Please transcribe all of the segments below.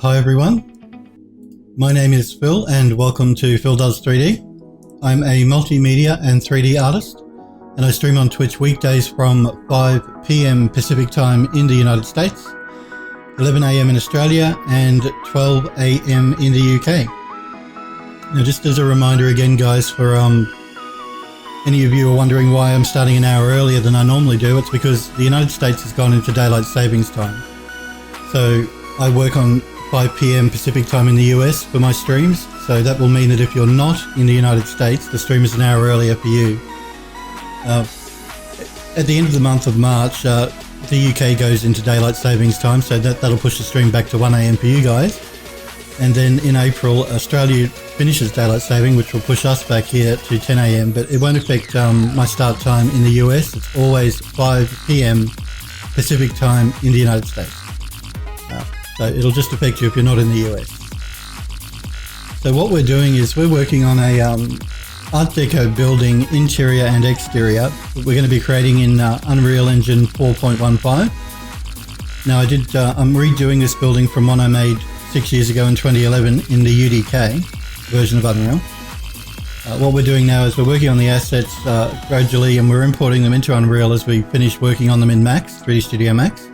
Hi everyone, my name is Phil and welcome to Phil Does 3D. I'm a multimedia and 3D artist and I stream on Twitch weekdays from 5 PM Pacific time in the United States, 11 AM in Australia and 12 AM in the UK. Now just as a reminder again guys, for any of you are wondering why I'm starting an hour earlier than I normally do, it's because the United States has gone into daylight savings time. So I work on 5 PM Pacific time in the US for my streams, so that will mean that if you're not in the United States, the stream is an hour earlier for you. At the end of the month of March, the UK goes into daylight savings time, so that'll push the stream back to 1 AM for you guys. And then in April, Australia finishes daylight saving, which will push us back here to 10 AM, but it won't affect my start time in the US. It's always 5 PM Pacific time in the United States. So it'll just affect you if you're not in the US. So what we're doing is we're working on a Art Deco building, interior and exterior, that we're going to be creating in Unreal Engine 4.15. Now I'm redoing this building from one I made 6 years ago in 2011 in the UDK version of Unreal. What we're doing now is we're working on the assets gradually and we're importing them into Unreal as we finish working on them in Max, 3D Studio Max.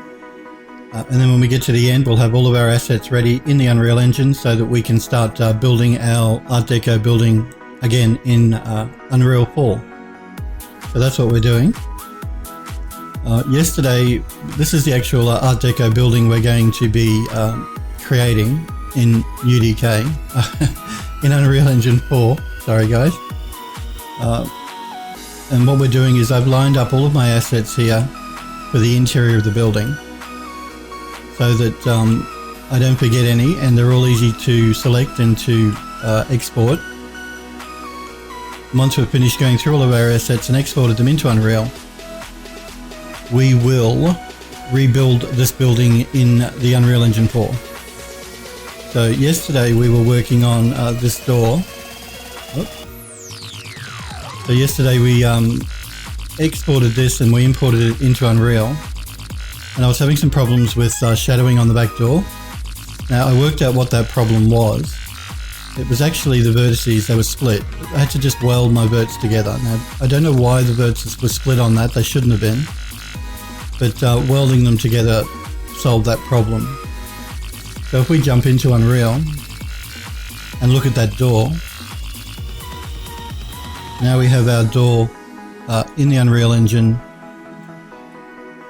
And then when we get to the end, we'll have all of our assets ready in the Unreal Engine so that we can start building our Art Deco building again in Unreal 4. So that's what we're doing. Yesterday, this is the actual Art Deco building we're going to be creating in UDK, in Unreal Engine 4. Sorry guys. And what we're doing is I've lined up all of my assets here for the interior of the building, so that I don't forget any, and they're all easy to select and to export. Once we've finished going through all of our assets and exported them into Unreal, we will rebuild this building in the Unreal Engine 4. So yesterday we were working on this door. So yesterday we exported this and we imported it into Unreal. And I was having some problems with shadowing on the back door. Now I worked out what that problem was. It was actually the vertices, they were split. I had to just weld my verts together. Now I don't know why the verts were split on that, they shouldn't have been. But welding them together solved that problem. So if we jump into Unreal and look at that door, now we have our door in the Unreal Engine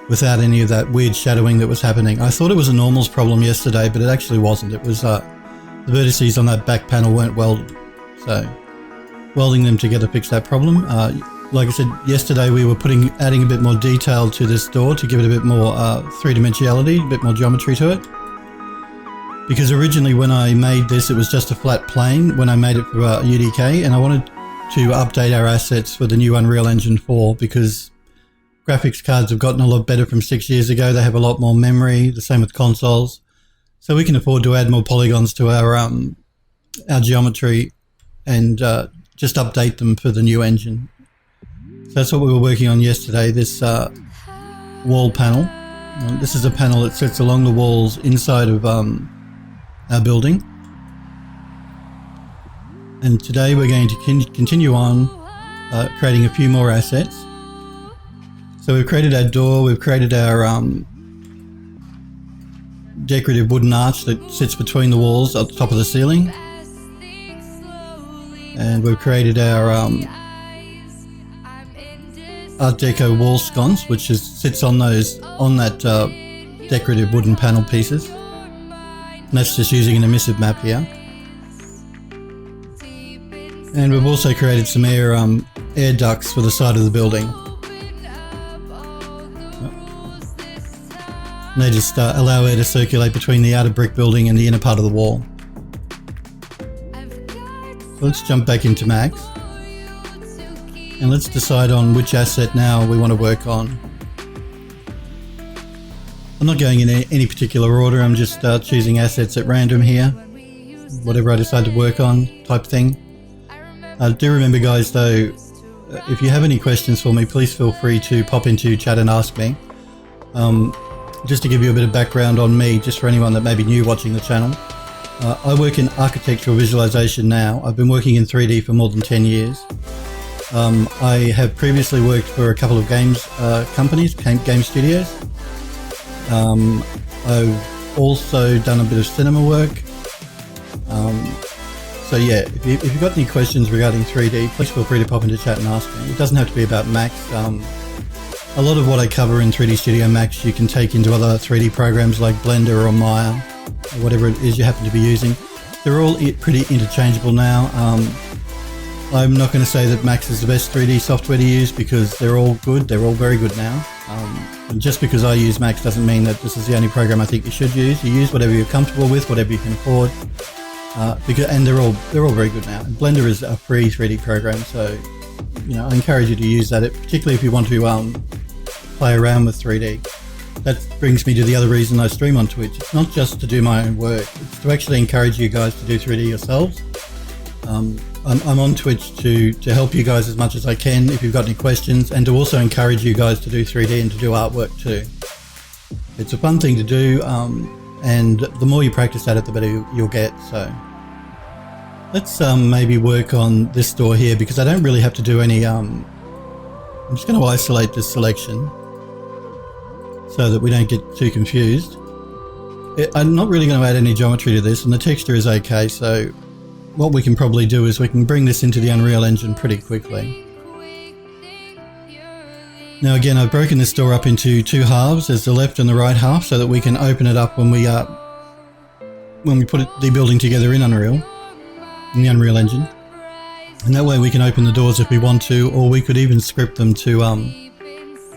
without any of that weird shadowing that was happening. I thought it was a normals problem yesterday, but it actually wasn't. It was the vertices on that back panel weren't welded. So welding them together fixed that problem. Like I said, yesterday we were adding a bit more detail to this door to give it a bit more three-dimensionality, a bit more geometry to it. Because originally when I made this, it was just a flat plane when I made it for UDK, and I wanted to update our assets for the new Unreal Engine 4 because graphics cards have gotten a lot better from 6 years ago. They have a lot more memory, the same with consoles. So we can afford to add more polygons to our geometry and just update them for the new engine. So that's what we were working on yesterday, this wall panel. This is a panel that sits along the walls inside of our building. And today we're going to continue on creating a few more assets. So we've created our door, we've created our decorative wooden arch that sits between the walls at the top of the ceiling. And we've created our Art Deco wall sconce, which sits on that decorative wooden panel pieces. And that's just using an emissive map here. And we've also created some air ducts for the side of the building. And they just allow air to circulate between the outer brick building and the inner part of the wall. So let's jump back into Max. And let's decide on which asset now we want to work on. I'm not going in any particular order, I'm just choosing assets at random here. Whatever I decide to work on type thing. Do remember guys though, if you have any questions for me, please feel free to pop into chat and ask me. Just to give you a bit of background on me, just for anyone that may be new watching the channel. I work in architectural visualization now. I've been working in 3D for more than 10 years. I have previously worked for a couple of games companies, game studios. I've also done a bit of cinema work. So yeah, if you've got any questions regarding 3D, please feel free to pop into chat and ask me. It doesn't have to be about Max. A lot of what I cover in 3D Studio Max you can take into other 3D programs like Blender or Maya, or whatever it is you happen to be using. They're all pretty interchangeable now. I'm not going to say that Max is the best 3D software to use because they're all good. They're all very good now. And just because I use Max doesn't mean that this is the only program I think you should use. You use whatever you're comfortable with, whatever you can afford. And they're all very good now. And Blender is a free 3D program, so I encourage you to use that, particularly if you want to play around with 3D. That brings me to the other reason I stream on Twitch. It's not just to do my own work, it's to actually encourage you guys to do 3D yourselves. I'm on Twitch to help you guys as much as I can if you've got any questions, and to also encourage you guys to do 3D and to do artwork too. It's a fun thing to do, and the more you practice at it, the better you'll get. So let's maybe work on this door here, because I don't really have to do any... I'm just going to isolate this selection so that we don't get too confused. I'm not really going to add any geometry to this, and the texture is okay, so what we can probably do is we can bring this into the Unreal Engine pretty quickly. Now again, I've broken this door up into two halves. There's the left and the right half, so that we can open it up when we put the building together in Unreal, in the Unreal Engine. And that way we can open the doors if we want to, or we could even script them to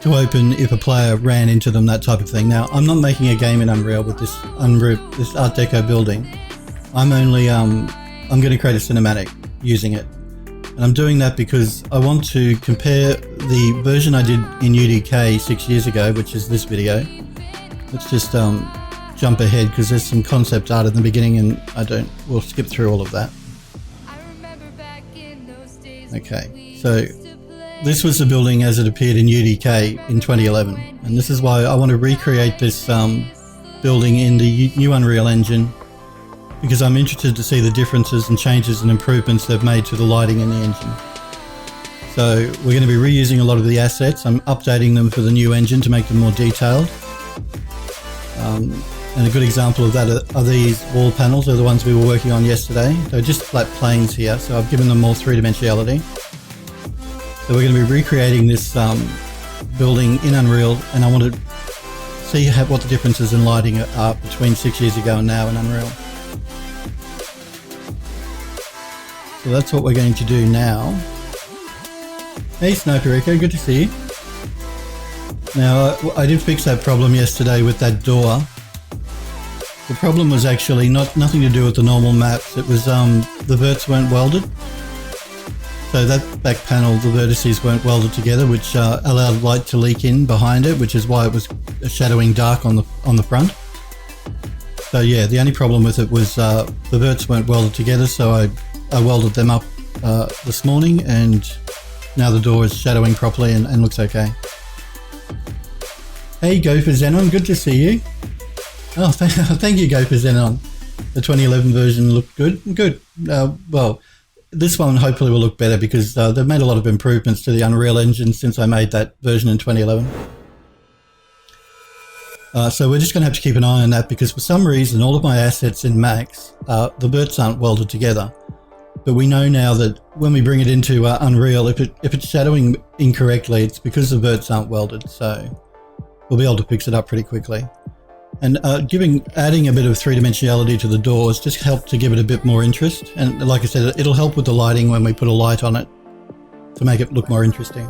open if a player ran into them, that type of thing. Now, I'm not making a game in Unreal with this Art Deco building. I'm only I'm going to create a cinematic using it. And I'm doing that because I want to compare the version I did in UDK 6 years ago, which is this video. Let's just jump ahead because there's some concept art in the beginning, and we'll skip through all of that. Okay, so this was the building as it appeared in UDK in 2011, and this is why I want to recreate this building in the new Unreal Engine, because I'm interested to see the differences and changes and improvements they've made to the lighting in the engine. So we're going to be reusing a lot of the assets. I'm updating them for the new engine to make them more detailed. And a good example of that are these wall panels. They're the ones we were working on yesterday. They're just flat planes here, so I've given them more three-dimensionality. So we're going to be recreating this building in Unreal, and I want to see what the differences in lighting are between 6 years ago and now in Unreal. So that's what we're going to do now. Hey Sniper Rico, good to see you. Now I did fix that problem yesterday with that door. The problem was actually nothing to do with the normal maps. It was the verts weren't welded. So that back panel, the vertices weren't welded together, which allowed light to leak in behind it, which is why it was shadowing dark on the front. So yeah, the only problem with it was the verts weren't welded together, so I welded them up this morning, and now the door is shadowing properly and looks okay. Hey Gopher Xenon, good to see you. Oh, thank you Gopher Xenon. The 2011 version looked good. Good. Well, this one hopefully will look better because they've made a lot of improvements to the Unreal Engine since I made that version in 2011. So we're just going to have to keep an eye on that, because for some reason all of my assets in Max, the verts aren't welded together. But we know now that when we bring it into Unreal, if it's shadowing incorrectly, it's because the verts aren't welded. So we'll be able to fix it up pretty quickly. And adding a bit of three-dimensionality to the doors just helped to give it a bit more interest. And like I said, it'll help with the lighting when we put a light on it to make it look more interesting.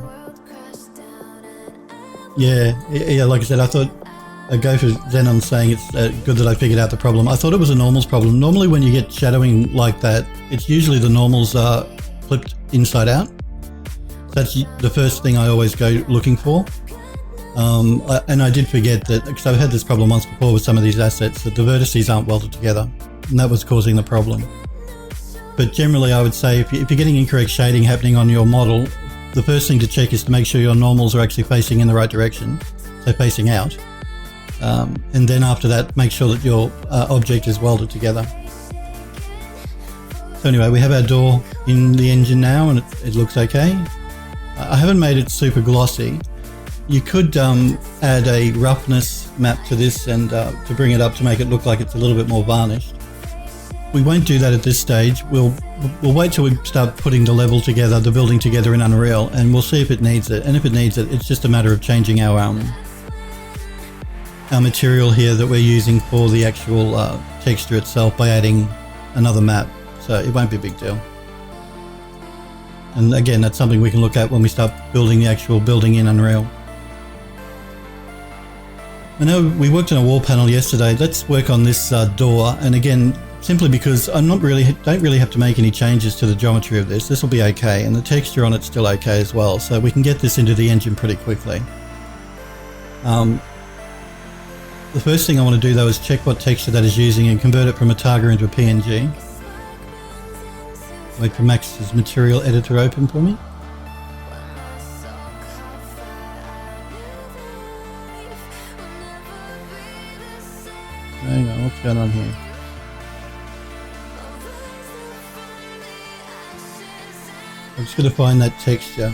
Yeah, like I said, I thought Gopher Xenon saying it's good that I figured out the problem. I thought it was a normals problem. Normally when you get shadowing like that, it's usually the normals are flipped inside out. That's the first thing I always go looking for. And I did forget that, because I've had this problem once before with some of these assets, that the vertices aren't welded together, and that was causing the problem. But generally I would say if you're getting incorrect shading happening on your model, the first thing to check is to make sure your normals are actually facing in the right direction, so facing out. And then after that, make sure that your object is welded together. So anyway, we have our door in the engine now, and it looks okay. I haven't made it super glossy. You could add a roughness map to this and to bring it up to make it look like it's a little bit more varnished. We won't do that at this stage. We'll wait till we start putting the level together, the building together in Unreal, and we'll see if it needs it. And if it needs it, it's just a matter of changing our material here that we're using for the actual texture itself by adding another map. So it won't be a big deal. And again, that's something we can look at when we start building the actual building in Unreal. I know we worked on a wall panel yesterday. Let's work on this door. And again, simply because don't really have to make any changes to the geometry of this. This will be okay. And the texture on it's still okay as well. So we can get this into the engine pretty quickly. The first thing I want to do though is check what texture that is using and convert it from a target into a PNG. Wait for Max's material editor open for me. Hang on, what's going on here? I'm just going to find that texture.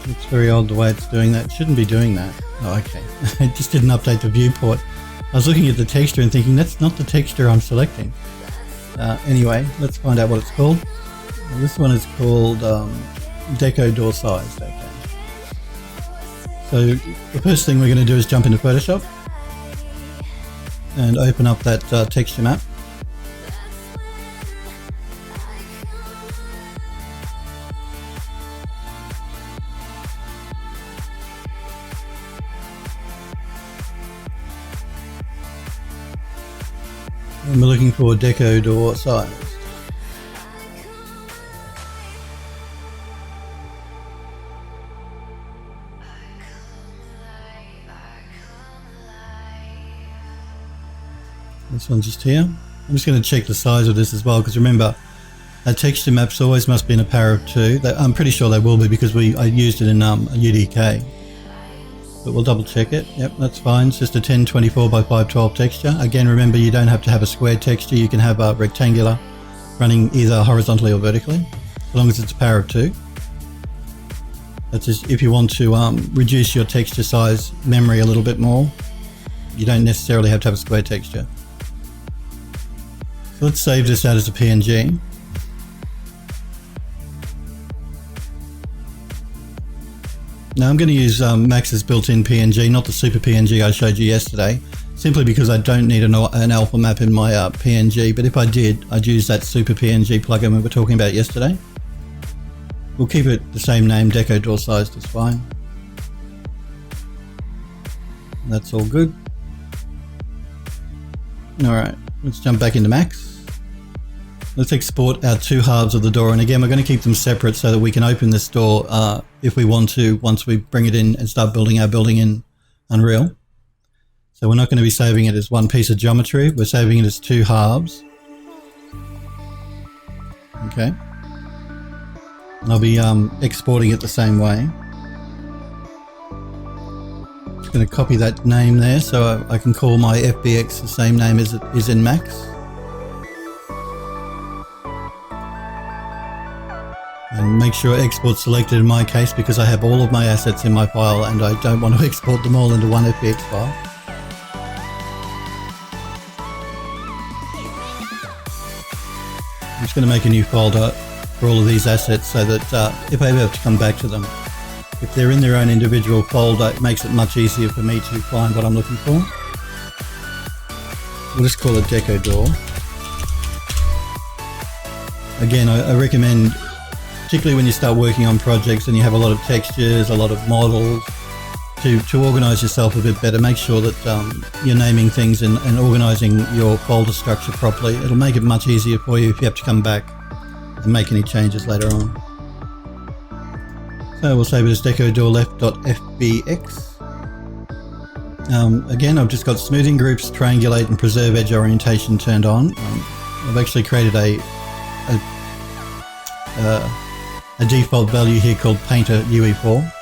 It's very odd the way it's doing that. It shouldn't be doing that. Oh, okay. It just didn't update the viewport. I was looking at the texture and thinking that's not the texture I'm selecting. Anyway, let's find out what it's called. This one is called Deco Door Sized. Okay. So the first thing we're going to do is jump into Photoshop and open up that texture map. And we're looking for Deco Door Size. This one's just here. I'm just going to check the size of this as well, because remember, our texture maps always must be in a power of 2. I'm pretty sure they will be because I used it in a UDK. But we'll double check it. Yep, that's fine. It's just a 1024 by 512 texture. Again, remember, you don't have to have a square texture. You can have a rectangular running either horizontally or vertically, as long as it's a power of 2. That's just if you want to reduce your texture size memory a little bit more. You don't necessarily have to have a square texture. So let's save this out as a PNG. Now I'm going to use Max's built-in PNG, not the super PNG I showed you yesterday, simply because I don't need an alpha map in my PNG, but if I did, I'd use that super PNG plugin we were talking about yesterday. We'll keep it the same name, Deco Door Sized is fine. That's all good. Alright, let's jump back into Max. Let's export our two halves of the door, and again we're going to keep them separate so that we can open this door if we want to once we bring it in and start building our building in Unreal. So we're not going to be saving it as one piece of geometry, we're saving it as two halves. Okay. And I'll be exporting it the same way. Just going to copy that name there so I can call my FBX the same name as it is in Max. And make sure export's selected in my case because I have all of my assets in my file and I don't want to export them all into one FBX file. I'm just going to make a new folder for all of these assets so that if I ever have to come back to them, if they're in their own individual folder, it makes it much easier for me to find what I'm looking for. We'll just call it Deco Door. Again, I recommend, particularly when you start working on projects and you have a lot of textures, a lot of models, to organize yourself a bit better. Make sure that you're naming things and organizing your folder structure properly. It'll make it much easier for you if you have to come back and make any changes later on. So we'll save it as decodoorleft.fbx. Again, I've just got smoothing groups, triangulate and preserve edge orientation turned on. I've actually created a default value here called Painter UE4.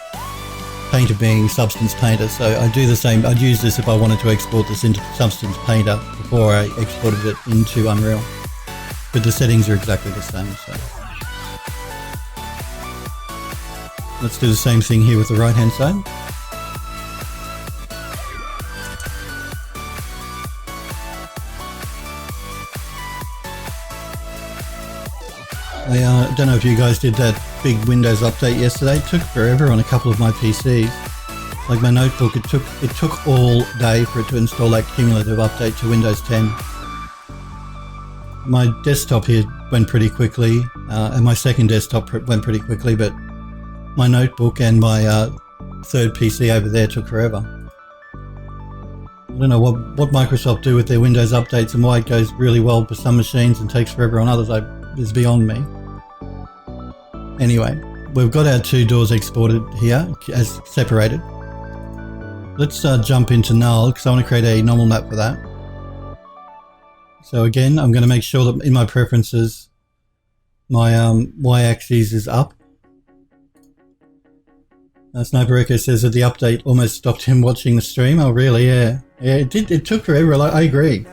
Painter being Substance Painter. So I do the same. I'd use this if I wanted to export this into Substance Painter before I exported it into Unreal. But the settings are exactly the same. So let's do the same thing here with the right hand side. I don't know if you guys did that big Windows update yesterday. It took forever on a couple of my PCs. Like my notebook, it took all day for it to install that cumulative update to Windows 10. My desktop here went pretty quickly, and my second desktop went pretty quickly, but my notebook and my third PC over there took forever. I don't know what Microsoft do with their Windows updates and why it goes really well for some machines and takes forever on others. Is beyond me. Anyway, we've got our two doors exported here as separated. Let's jump into null because I want to create a normal map for that. So again, I'm going to make sure that in my preferences, my y-axis is up. Sniper Echo says that the update almost stopped him watching the stream. Oh really? Yeah, it did. It took forever. I agree.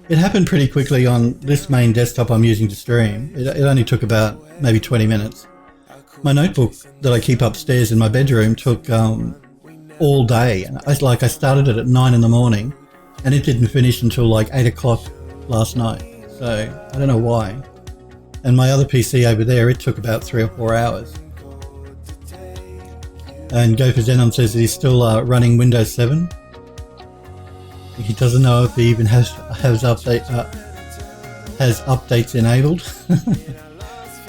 It happened pretty quickly on this main desktop I'm using to stream. It only took about maybe 20 minutes. My notebook that I keep upstairs in my bedroom took all day. I started it at 9 in the morning and it didn't finish until like 8 o'clock last night. So I don't know why. And my other PC over there, it took about 3 or 4 hours. And Gopher Zenon says that he's still running Windows 7. He doesn't know if he even has updates enabled.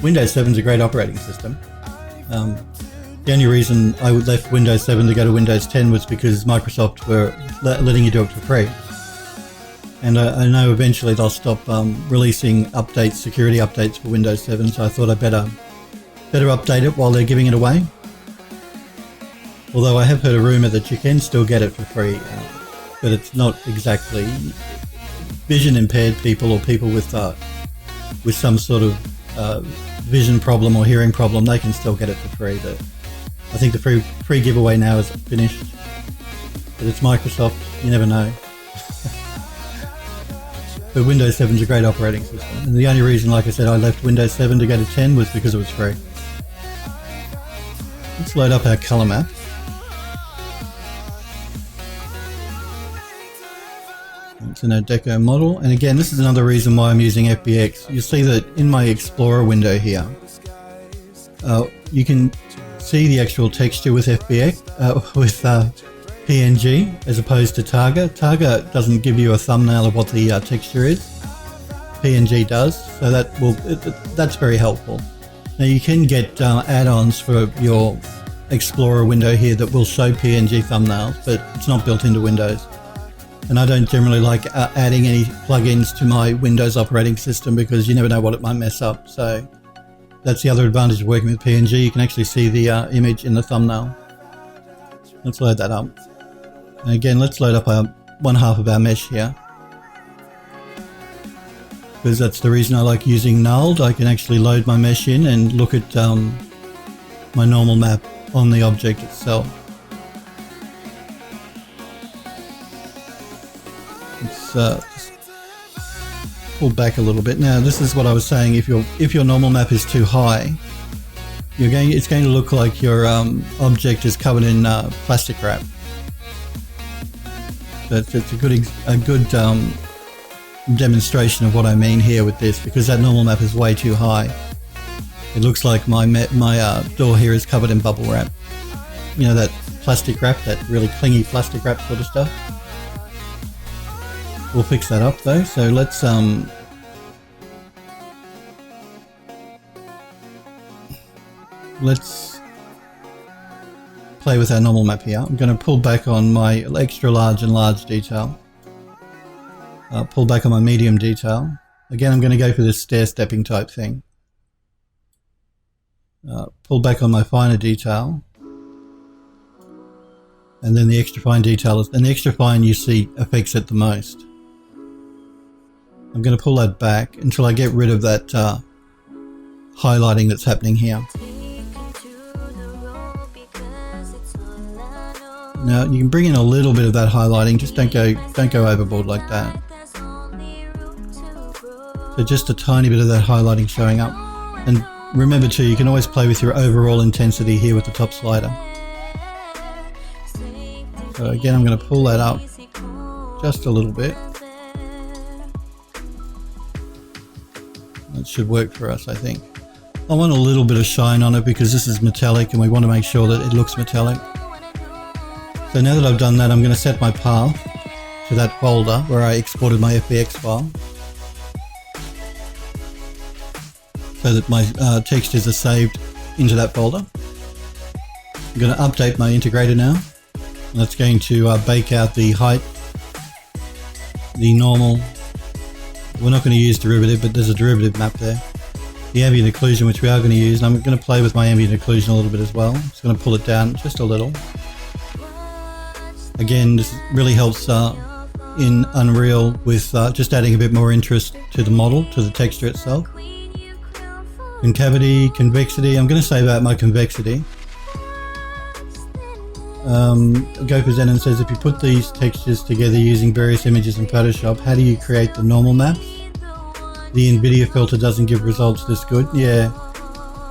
Windows 7 is a great operating system. The only reason I left Windows 7 to go to Windows 10 was because Microsoft were letting you do it for free. And I know eventually they'll stop releasing updates, security updates for Windows 7, so I thought I'd better update it while they're giving it away. Although I have heard a rumour that you can still get it for free. But it's not exactly vision impaired people or people with some sort of vision problem or hearing problem. They can still get it for free. But I think the free giveaway now is finished. But it's Microsoft. You never know. But Windows 7 is a great operating system. And the only reason, like I said, I left Windows 7 to go to 10 was because it was free. Let's load up our color map. It's in a Deco model, and again this is another reason why I'm using FBX. You'll see that in my Explorer window here you can see the actual texture with FBX with PNG as opposed to Targa. Targa doesn't give you a thumbnail of what the texture is. PNG does, so that's very helpful. Now you can get add-ons for your Explorer window here that will show PNG thumbnails, but it's not built into Windows. And I don't generally like adding any plugins to my Windows operating system because you never know what it might mess up. So that's the other advantage of working with PNG. You can actually see the image in the thumbnail. Let's load that up. And again, let's load up one half of our mesh here. Because that's the reason I like using nulled. I can actually load my mesh in and look at my normal map on the object itself. Just pull back a little bit. Now this is what I was saying, if your normal map is too high, it's going to look like your object is covered in plastic wrap. But it's a good demonstration of what I mean here with this, because that normal map is way too high. It looks like my door here is covered in bubble wrap. You know, that plastic wrap, that really clingy plastic wrap sort of stuff. We'll fix that up though, so let's play with our normal map here. I'm going to pull back on my extra large and large detail. Pull back on my medium detail. Again, I'm going to go for this stair-stepping type thing. Pull back on my finer detail. And then the extra fine detail, and the extra fine you see affects it the most. I'm going to pull that back until I get rid of that highlighting that's happening here. Now you can bring in a little bit of that highlighting, just don't go overboard like that. So just a tiny bit of that highlighting showing up. And remember too, you can always play with your overall intensity here with the top slider. So again, I'm going to pull that up just a little bit. That should work for us, I think. I want a little bit of shine on it because this is metallic and we want to make sure that it looks metallic. So now that I've done that, I'm going to set my path to that folder where I exported my FBX file, so that my textures are saved into that folder. I'm going to update my integrator now. And that's going to bake out the height, the normal. We're not going to use derivative, but there's a derivative map there. The ambient occlusion, which we are going to use, and I'm going to play with my ambient occlusion a little bit as well. I'm just going to pull it down just a little. Again, this really helps in Unreal with just adding a bit more interest to the model, to the texture itself. Concavity, convexity. I'm going to save out my convexity. GoPazenon says, if you put these textures together using various images in Photoshop, how do you create the normal maps? The NVIDIA filter doesn't give results this good. Yeah,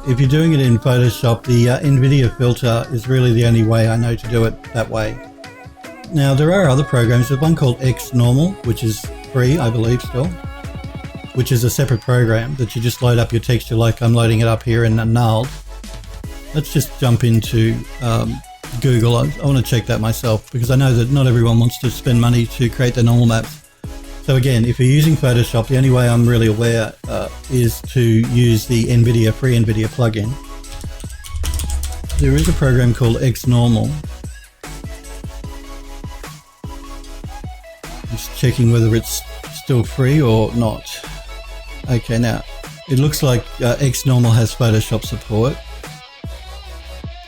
if you're doing it in Photoshop, the NVIDIA filter is really the only way I know to do it that way. Now there are other programs. There's one called XNormal, which is free, I believe still, which is a separate program that you just load up your texture like I'm loading it up here in Gnarled. Let's just jump into Google. I want to check that myself because I know that not everyone wants to spend money to create their normal maps. So again, if you're using Photoshop, the only way I'm really aware is to use the free NVIDIA plugin. There is a program called XNormal. Just checking whether it's still free or not. Okay, now it looks like XNormal has Photoshop support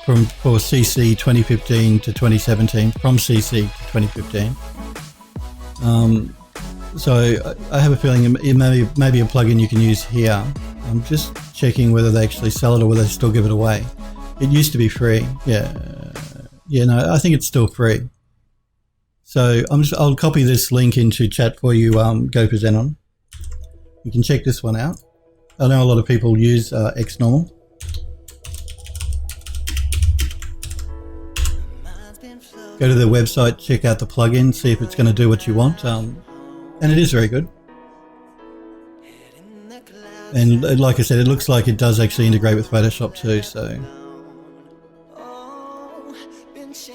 for CC 2015 to 2017, from CC to 2015. So I have a feeling it may be a plugin you can use here. I'm just checking whether they actually sell it or whether they still give it away. It used to be free. Yeah, no, I think it's still free. So I'll copy this link into chat for you, GoPazenon. You can check this one out. I know a lot of people use XNormal. Go to their website, check out the plugin, see if it's going to do what you want. And it is very good. And like I said, it looks like it does actually integrate with Photoshop too, so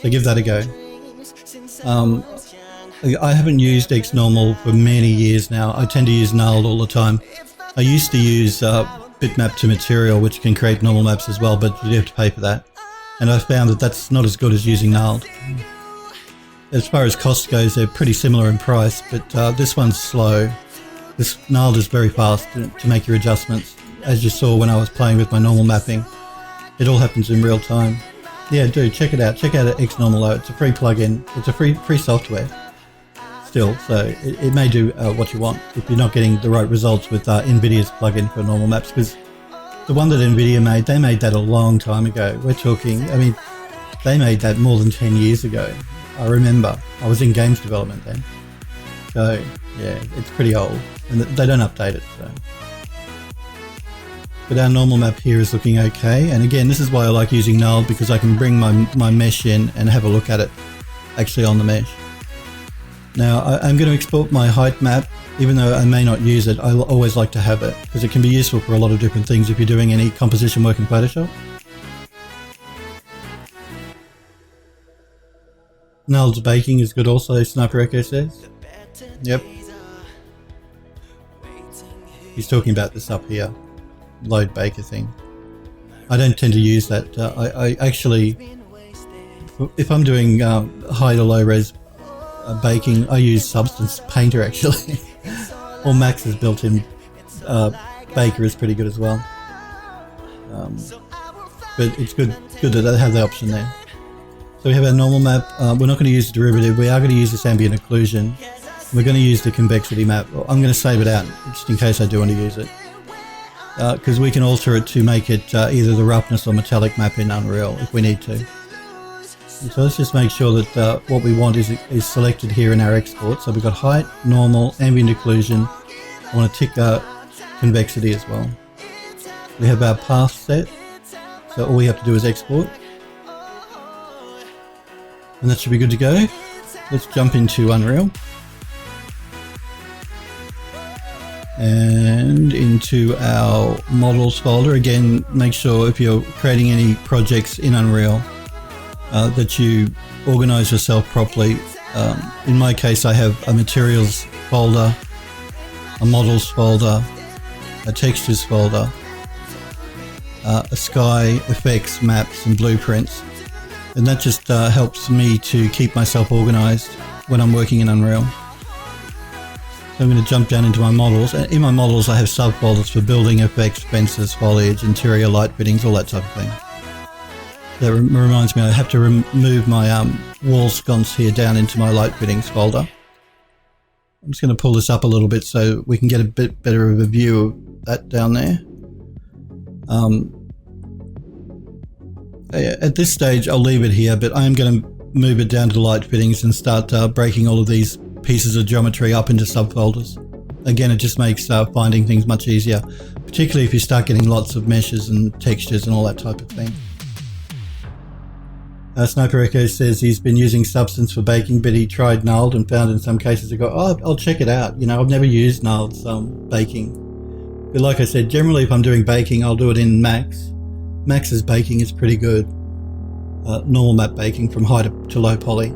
give that a go. I haven't used XNormal for many years now. I tend to use Gnarled all the time. I used to use Bitmap to Material, which can create normal maps as well, but you have to pay for that. And I found that that's not as good as using Gnarled. As far as cost goes, they're pretty similar in price, but this one's slow. This Gnarled is very fast to make your adjustments. As you saw when I was playing with my normal mapping, it all happens in real time. Yeah, do check it out. Check out XNormal though. It's a free plugin. It's a free software still, so it may do what you want if you're not getting the right results with NVIDIA's plugin for normal maps, because the one that NVIDIA made, they made that a long time ago. We're talking, I mean, they made that more than 10 years ago. I remember. I was in games development then. So, yeah, it's pretty old. And they don't update it, so. But our normal map here is looking okay. And again, this is why I like using Gnarled, because I can bring my mesh in and have a look at it actually on the mesh. Now, I'm going to export my height map. Even though I may not use it, I always like to have it because it can be useful for a lot of different things if you're doing any composition work in Photoshop. Gnarled's baking is good also, Sniper Echo says. Yep. He's talking about this up here, load baker thing. I don't tend to use that. I actually, if I'm doing high to low res baking, I use Substance Painter actually. Or Max's built-in baker is pretty good as well. But it's good that they have the option there. So we have our normal map. We're not going to use the derivative. We are going to use this ambient occlusion. We're going to use the convexity map. I'm going to save it out just in case I do want to use it. Because we can alter it to make it either the roughness or metallic map in Unreal if we need to. So let's just make sure that what we want is selected here in our export. So we've got height, normal, ambient occlusion. I want to tick convexity as well. We have our path set. So all we have to do is export. And that should be good to go. Let's jump into Unreal. And into our models folder. Again, make sure if you're creating any projects in Unreal that you organize yourself properly. In my case, I have a materials folder, a models folder, a textures folder, a Skye, effects, maps and blueprints. And that just helps me to keep myself organized when I'm working in Unreal. So I'm going to jump down into my models. In my models, I have subfolders for building effects, fences, foliage, interior light fittings, all that type of thing. That reminds me, I have to remove my wall sconce here down into my light fittings folder. I'm just going to pull this up a little bit so we can get a bit better of a view of that down there. At this stage, I'll leave it here, but I'm going to move it down to the light fittings and start breaking all of these pieces of geometry up into subfolders. Again, it just makes finding things much easier, particularly if you start getting lots of meshes and textures and all that type of thing. Sniper Echo says he's been using Substance for baking, but he tried Nulled and found in some cases to go, oh, I'll check it out. You know, I've never used Nulled's baking. But like I said, generally if I'm doing baking, I'll do it in Max. Max's baking is pretty good. Normal map baking from high to low poly.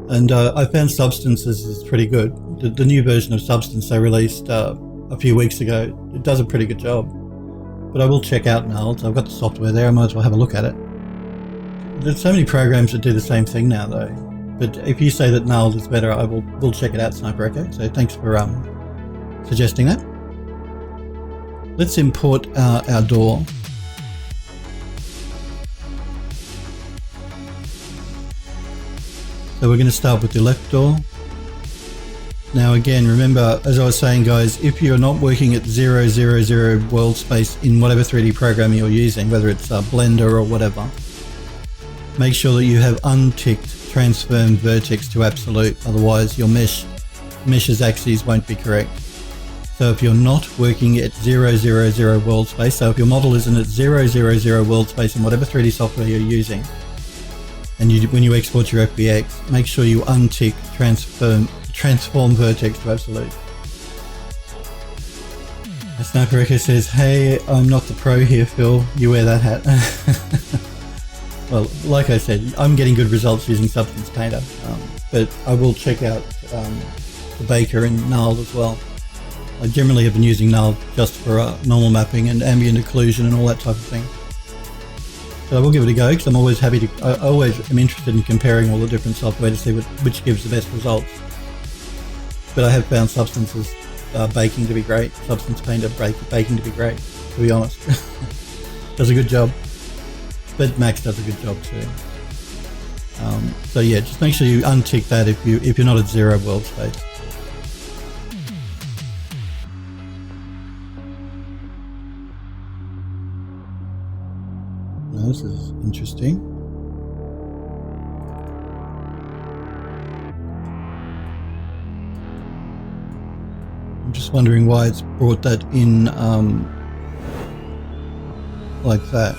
And I found Substances is pretty good. The new version of Substance they released a few weeks ago, it does a pretty good job. But I will check out Nulled. I've got the software there, I might as well have a look at it. There's so many programs that do the same thing now though. But if you say that Nulled is better, we'll check it out, Sniper Echo. So thanks for suggesting that. Let's import our door. So we're going to start with the left door. Now again, remember, as I was saying guys, if you're not working at 000 world space in whatever 3D program you're using, whether it's Blender or whatever, make sure that you have unticked transform vertex to absolute, otherwise your mesh's axes won't be correct. So if you're not working at 000 world space, so if your model isn't at 000 world space in whatever 3D software you're using, and when you export your FBX, make sure you untick transform vertex to absolute. Sniper Echo says, hey, I'm not the pro here, Phil. You wear that hat. Well, like I said, I'm getting good results using Substance Painter, but I will check out the Baker and Nulled as well. I generally have been using Nulled just for normal mapping and ambient occlusion and all that type of thing. But I will give it a go because I'm always I always am interested in comparing all the different software to see which gives the best results. But I have found Substance's baking to be great, Substance Painter baking to be great, to be honest. Does a good job. But Max does a good job too. So yeah, just make sure you untick that if you're not at 0 world space. Now, this is interesting. I'm just wondering why it's brought that in like that.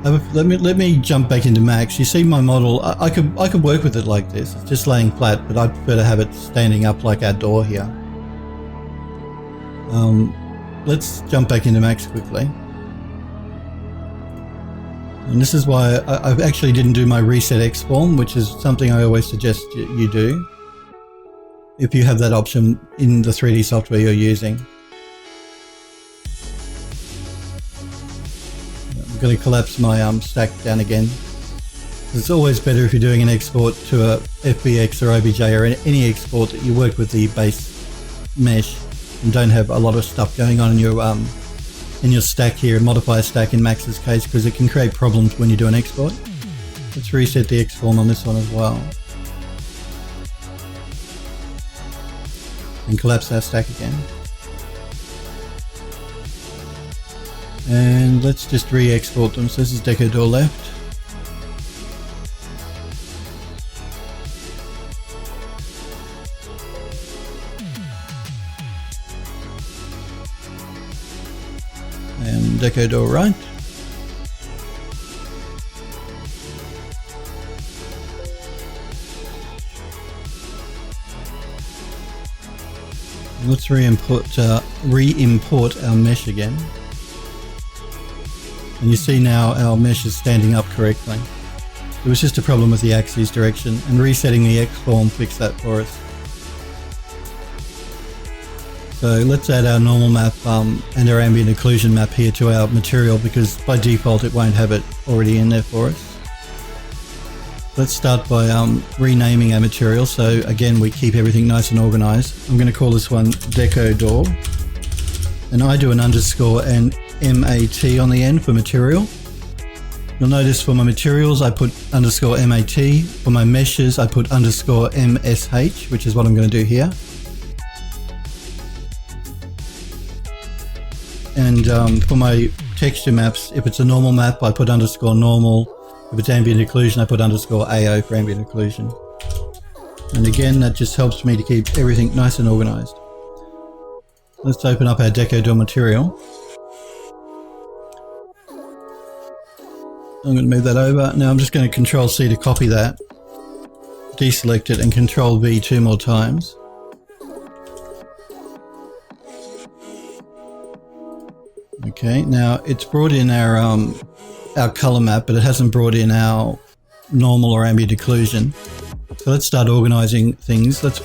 Let me jump back into Max. You see my model, I could work with it like this. It's just laying flat, but I'd prefer to have it standing up like our door here. Let's jump back into Max quickly. And this is why I actually didn't do my reset X form, which is something I always suggest you do if you have that option in the 3D software you're using. I'm going to collapse my stack down again. It's always better if you're doing an export to a FBX or OBJ or any export that you work with the base mesh and don't have a lot of stuff going on in your stack here, modifier stack in Max's case, because it can create problems when you do an export. Let's reset the X form on this one as well. And collapse our stack again. And let's just re-export them. So this is Deco door left. Deco door right. Let's re-import our mesh again. And you see now our mesh is standing up correctly. It was just a problem with the axis direction, and resetting the X form fixed that for us. So let's add our normal map and our ambient occlusion map here to our material, because by default it won't have it already in there for us. Let's start by renaming our material, so again we keep everything nice and organized. I'm going to call this one Deco door, and I do an underscore and MAT on the end for material. You'll notice for my materials I put underscore MAT, for my meshes I put underscore MSH, which is what I'm going to do here. And for my texture maps, if it's a normal map I put underscore normal. If it's ambient occlusion, I put underscore AO for ambient occlusion. And again, that just helps me to keep everything nice and organized. Let's open up our Deco door material. I'm going to move that over. Now I'm just going to Control C to copy that, deselect it, and Control V 2 more times. Okay, now it's brought in our color map, but it hasn't brought in our normal or ambient occlusion. So let's start organizing things. Let's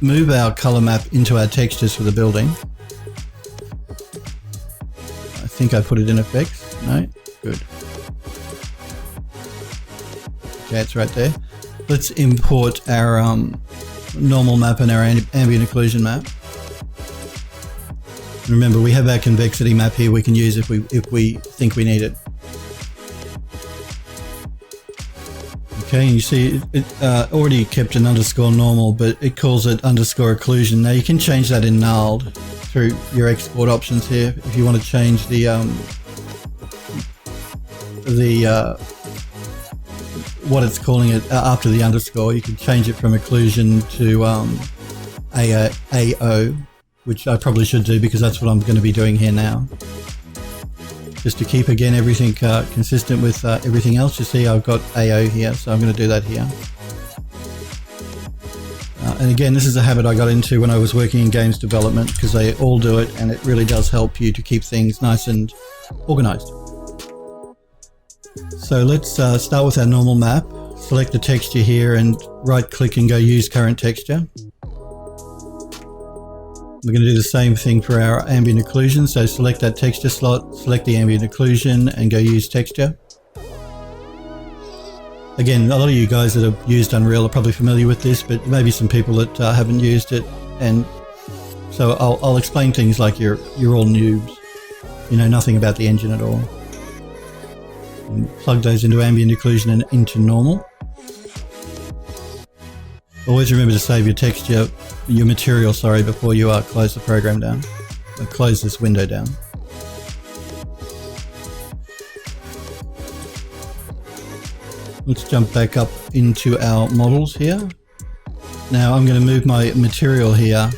move our color map into our textures for the building. I think I put it in effects. No? Good. Okay, it's right there. Let's import our normal map and our ambient occlusion map. Remember, we have our convexity map here we can use if we think we need it. Okay, and you see it already kept an underscore normal, but it calls it underscore occlusion. Now you can change that in nulled through your export options here if you want to change the what it's calling it after the underscore. You can change it from occlusion to AO, which I probably should do because that's what I'm going to be doing here now. Just to keep, again, everything consistent with everything else. You see I've got AO here, so I'm going to do that here. And again, this is a habit I got into when I was working in games development, because they all do it, and it really does help you to keep things nice and organized. So let's start with our normal map. Select the texture here and right-click and go Use Current Texture. We're going to do the same thing for our ambient occlusion. So select that texture slot, select the ambient occlusion and go Use Texture. Again, a lot of you guys that have used Unreal are probably familiar with this, but maybe some people that haven't used it. And so I'll explain things like you're all noobs. You know nothing about the engine at all. And plug those into ambient occlusion and into normal. Always remember to save your material, before you close the program down. Or close this window down. Let's jump back up into our models here. Now I'm going to move my material here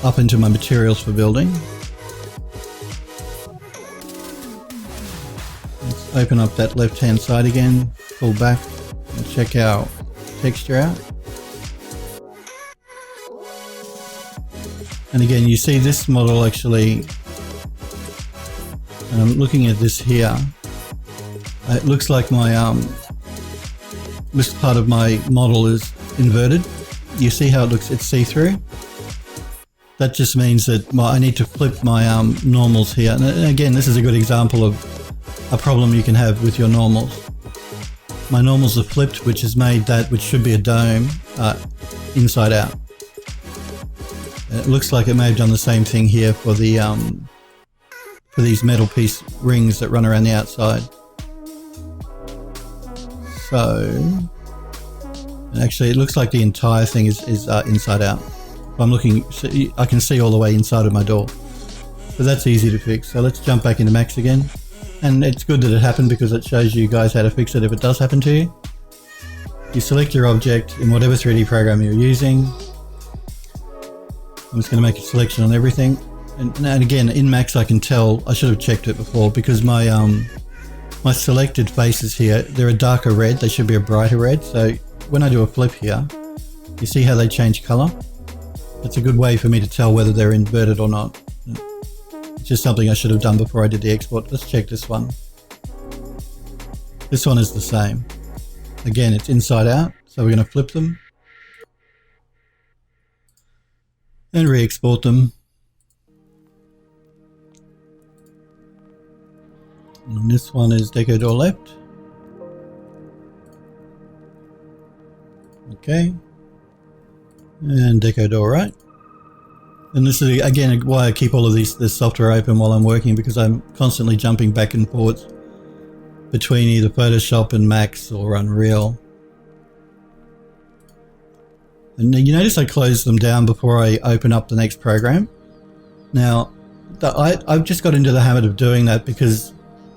up into my materials for building. Let's open up that left hand side again, pull back and check our texture out. And again, you see this model actually, and I'm looking at this here, it looks like my this part of my model is inverted. You see how it looks, it's see-through? That just means that I need to flip my normals here. And again, this is a good example of a problem you can have with your normals. My normals are flipped, which has made that, which should be a dome, inside out. And it looks like it may have done the same thing here for the for these metal piece rings that run around the outside. So, actually it looks like the entire thing is inside out. I'm looking, I can see all the way inside of my door. So that's easy to fix. So let's jump back into Max again. And it's good that it happened because it shows you guys how to fix it if it does happen to you. You select your object in whatever 3D program you're using. I'm just going to make a selection on everything. And again, in Max I can tell, I should have checked it before, because my my selected faces here, they're a darker red, they should be a brighter red. So when I do a flip here, you see how they change color? It's a good way for me to tell whether they're inverted or not. It's just something I should have done before I did the export. Let's check this one. This one is the same. Again, it's inside out, so we're going to flip them and re-export them. And this one is Deco door left. Okay. And Deco door right. And this is again why I keep all of this software open while I'm working, because I'm constantly jumping back and forth between either Photoshop and Max or Unreal. And you notice I close them down before I open up the next program. Now, I've just got into the habit of doing that because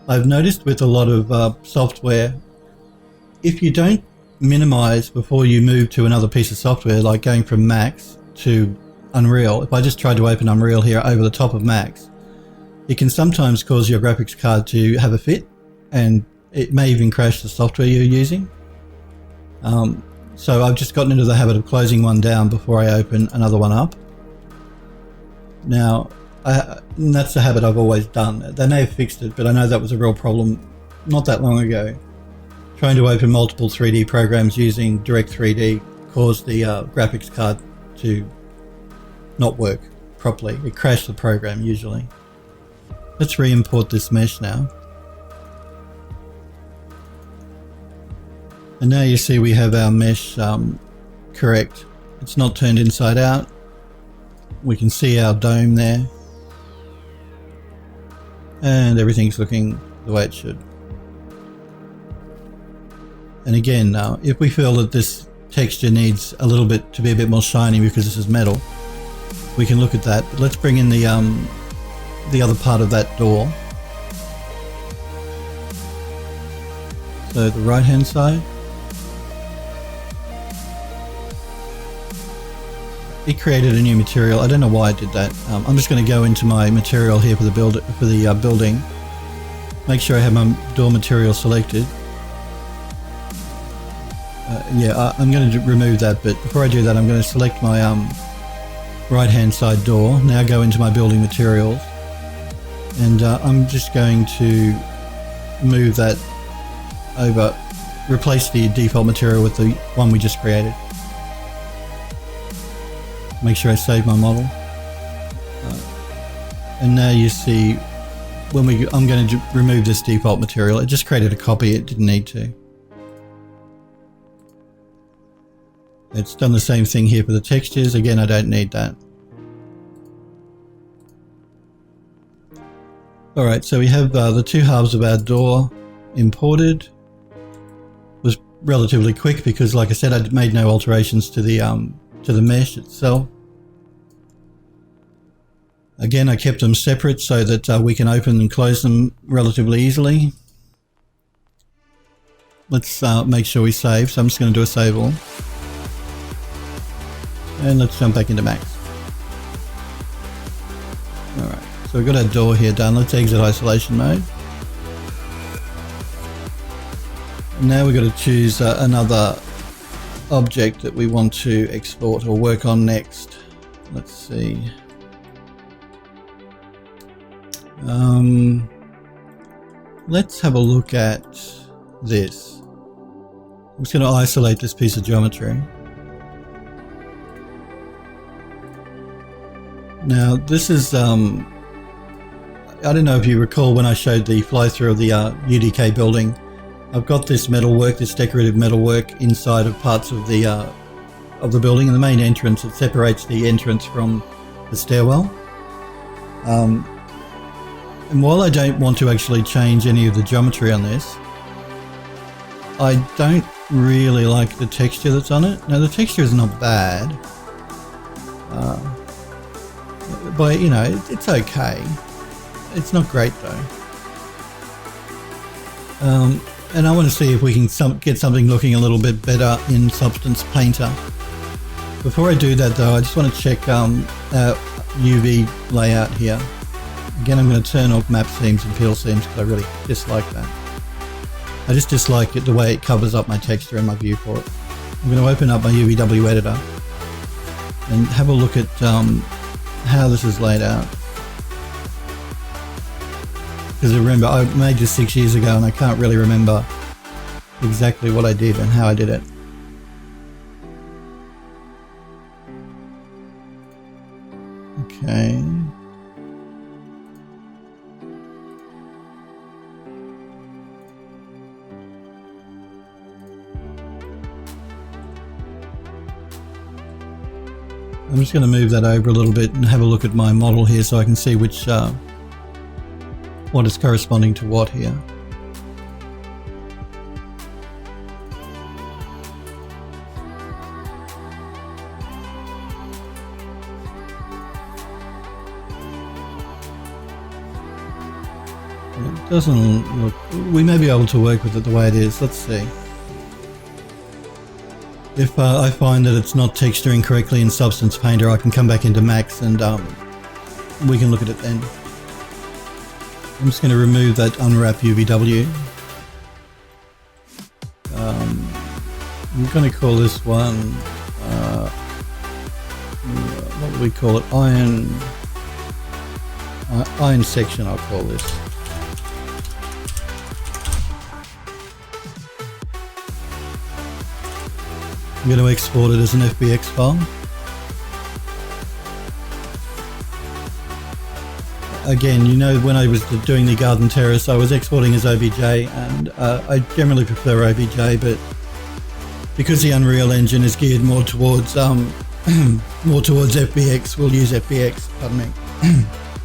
I've noticed with a lot of software, if you don't minimize before you move to another piece of software, like going from Max to Unreal, if I just tried to open Unreal here over the top of Max, it can sometimes cause your graphics card to have a fit, and it may even crash the software you're using. So I've just gotten into the habit of closing one down before I open another one up. Now, and that's the habit I've always done. They may have fixed it, but I know that was a real problem not that long ago. Trying to open multiple 3D programs using Direct 3D caused the graphics card to not work properly. It crashed the program usually. Let's re-import this mesh now. And now you see we have our mesh correct. It's not turned inside out. We can see our dome there. And everything's looking the way it should. And again, if we feel that this texture needs a little bit to be a bit more shiny because this is metal, we can look at that. But let's bring in the other part of that door. So the right hand side. It created a new material. I don't know why it did that. I'm just going to go into my material here for the building. Make sure I have my door material selected. I'm going to remove that, but before I do that, I'm going to select my right hand side door. Now go into my building materials, and I'm just going to move that over, replace the default material with the one we just created. Make sure I save my model. And now you see I'm going to remove this default material. It just created a copy, it didn't need to. It's done the same thing here for the textures. Again, I don't need that. Alright, so we have the two halves of our door imported. It was relatively quick because, like I said, I made no alterations to the mesh itself. Again, I kept them separate so that we can open and close them relatively easily. Let's make sure we save. So I'm just going to do a save all. And let's jump back into Max. Alright, so we've got our door here done. Let's exit isolation mode. And now we've got to choose another object that we want to export or work on next. Let's see. Let's have a look at this. I'm just going to isolate this piece of geometry. Now this is, I don't know if you recall when I showed the fly through of the UDK building, I've got this metalwork, this decorative metalwork inside of parts of the building. In the main entrance, it separates the entrance from the stairwell. And while I don't want to actually change any of the geometry on this, I don't really like the texture that's on it. Now the texture is not bad, but you know, it's okay. It's not great though. And I want to see if we can get something looking a little bit better in Substance Painter. Before I do that though, I just want to check UV layout here. Again, I'm going to turn off map seams and fill seams because I really dislike that. I just dislike it the way it covers up my texture and my viewport. I'm going to open up my UVW editor and have a look at how this is laid out. Because remember, I made this 6 years ago and I can't really remember exactly what I did and how I did it. Okay. I'm just going to move that over a little bit and have a look at my model here so I can see which what is corresponding to what here. It doesn't look... We may be able to work with it the way it is. Let's see. If I find that it's not texturing correctly in Substance Painter, I can come back into Max and we can look at it then. I'm just going to remove that unwrap UVW. I'm going to call this one, what do we call it? Iron section, I'll call this. I'm going to export it as an FBX file. Again, you know, when I was doing the Garden Terrace, I was exporting as OBJ, and I generally prefer OBJ, but because the Unreal Engine is geared more towards FBX, we'll use FBX. Pardon me.